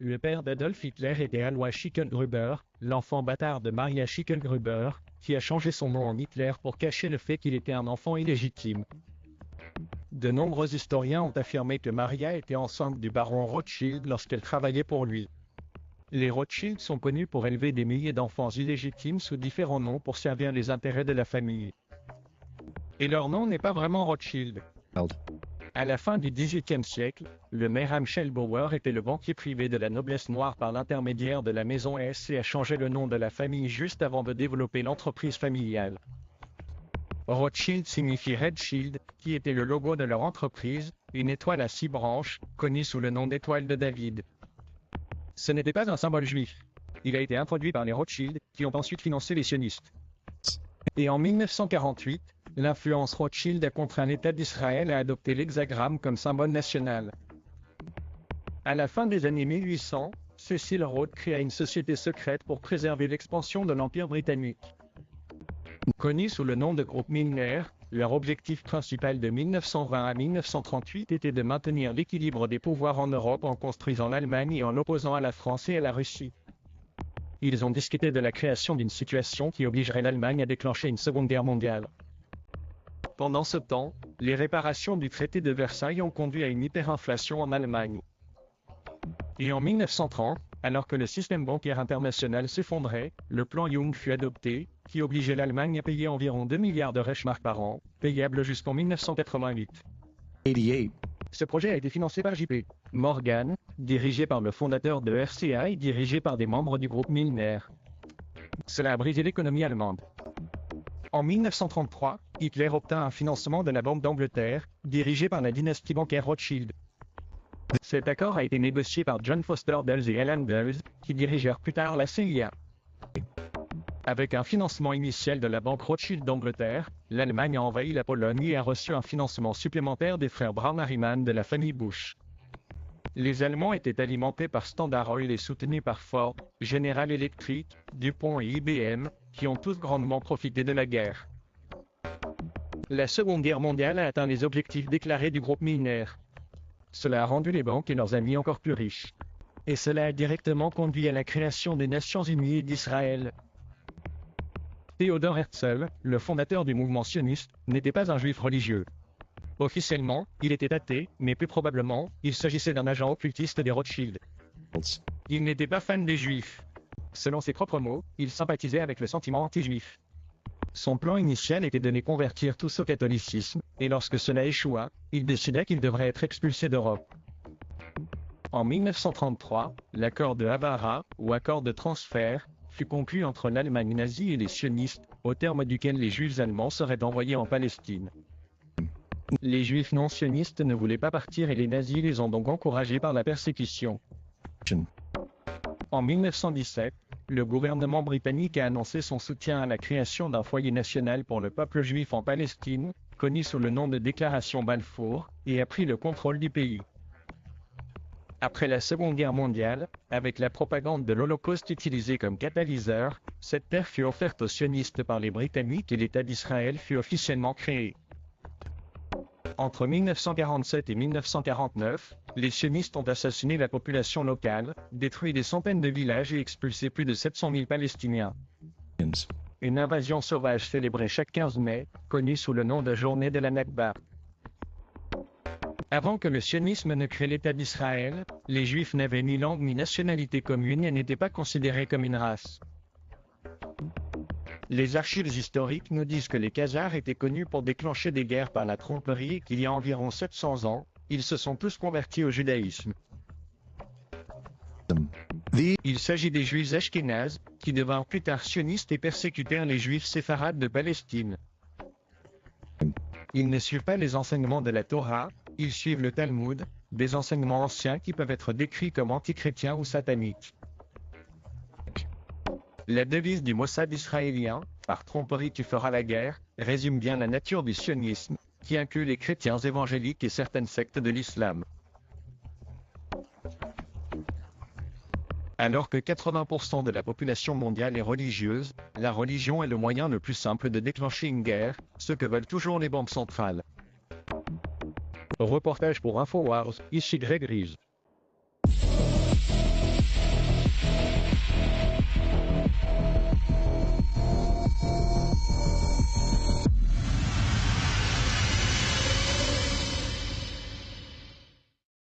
Le père d'Adolf Hitler était Alois Schicklgruber, l'enfant bâtard de Maria Schicklgruber, qui a changé son nom en Hitler pour cacher le fait qu'il était un enfant illégitime. De nombreux historiens ont affirmé que Maria était enceinte du baron Rothschild lorsqu'elle travaillait pour lui. Les Rothschild sont connus pour élever des milliers d'enfants illégitimes sous différents noms pour servir les intérêts de la famille. Et leur nom n'est pas vraiment Rothschild. À la fin du XVIIIe siècle, le maire Schelbauer était le banquier privé de la noblesse noire par l'intermédiaire de la maison Hesse et a changé le nom de la famille juste avant de développer l'entreprise familiale. Rothschild signifie Red Shield, qui était le logo de leur entreprise, une étoile à 6 branches, connue sous le nom d'étoile de David. Ce n'était pas un symbole juif. Il a été introduit par les Rothschild, qui ont ensuite financé les sionistes. Et en 1948, l'influence Rothschild a contraint l'État d'Israël à adopter l'hexagramme comme symbole national. À la fin des années 1800, Cecil Rhodes créa une société secrète pour préserver l'expansion de l'Empire britannique. Connus sous le nom de groupe Milner, leur objectif principal de 1920 à 1938 était de maintenir l'équilibre des pouvoirs en Europe en construisant l'Allemagne et en l'opposant à la France et à la Russie. Ils ont discuté de la création d'une situation qui obligerait l'Allemagne à déclencher une Seconde Guerre mondiale. Pendant ce temps, les réparations du traité de Versailles ont conduit à une hyperinflation en Allemagne. Et en 1930, alors que le système bancaire international s'effondrait, le plan Young fut adopté, qui obligeait l'Allemagne à payer environ 2 milliards de Reichsmark par an, payables jusqu'en 1988. Ce projet a été financé par J.P. Morgan, dirigé par le fondateur de RCA et dirigé par des membres du groupe Milner. Cela a brisé l'économie allemande. En 1933, Hitler obtint un financement de la Banque d'Angleterre, dirigée par la dynastie bancaire Rothschild. Cet accord a été négocié par John Foster Dulles et Alan Dulles, qui dirigèrent plus tard la CIA. Avec un financement initial de la Banque Rothschild d'Angleterre, l'Allemagne a envahi la Pologne et a reçu un financement supplémentaire des frères Braun-Harriman de la famille Bush. Les Allemands étaient alimentés par Standard Oil et soutenus par Ford, General Electric, DuPont et IBM, qui ont tous grandement profité de la guerre. La Seconde Guerre mondiale a atteint les objectifs déclarés du groupe Milner. Cela a rendu les banques et leurs amis encore plus riches. Et cela a directement conduit à la création des Nations Unies et d'Israël. Theodor Herzl, le fondateur du mouvement sioniste, n'était pas un juif religieux. Officiellement, il était athée, mais plus probablement, il s'agissait d'un agent occultiste des Rothschild. Il n'était pas fan des juifs. Selon ses propres mots, il sympathisait avec le sentiment anti-juif. Son plan initial était de les convertir tous au catholicisme, et lorsque cela échoua, il décida qu'ils devraient être expulsés d'Europe. En 1933, l'accord de Haavara, ou accord de transfert, fut conclu entre l'Allemagne nazie et les sionistes, au terme duquel les juifs allemands seraient envoyés en Palestine. Les juifs non sionistes ne voulaient pas partir et les nazis les ont donc encouragés par la persécution. En 1917, le gouvernement britannique a annoncé son soutien à la création d'un foyer national pour le peuple juif en Palestine, connu sous le nom de Déclaration Balfour, et a pris le contrôle du pays. Après la Seconde Guerre mondiale, avec la propagande de l'Holocauste utilisée comme catalyseur, cette terre fut offerte aux sionistes par les Britanniques et l'État d'Israël fut officiellement créé. Entre 1947 et 1949, les sionistes ont assassiné la population locale, détruit des centaines de villages et expulsé plus de 700 000 Palestiniens. Une invasion sauvage célébrée chaque 15 mai, connue sous le nom de Journée de la Nakba. Avant que le sionisme ne crée l'État d'Israël, les Juifs n'avaient ni langue ni nationalité commune et n'étaient pas considérés comme une race. Les archives historiques nous disent que les Khazars étaient connus pour déclencher des guerres par la tromperie et qu'il y a environ 700 ans, ils se sont tous convertis au judaïsme. Il s'agit des Juifs ashkénazes, qui devinrent plus tard sionistes et persécutèrent les Juifs séfarades de Palestine. Ils ne suivent pas les enseignements de la Torah, ils suivent le Talmud, des enseignements anciens qui peuvent être décrits comme antichrétiens ou sataniques. La devise du Mossad israélien, « Par tromperie tu feras la guerre », résume bien la nature du sionisme, qui inclut les chrétiens évangéliques et certaines sectes de l'islam. Alors que 80% de la population mondiale est religieuse, la religion est le moyen le plus simple de déclencher une guerre, ce que veulent toujours les banques centrales. Reportage pour InfoWars, ici Greg Reeves.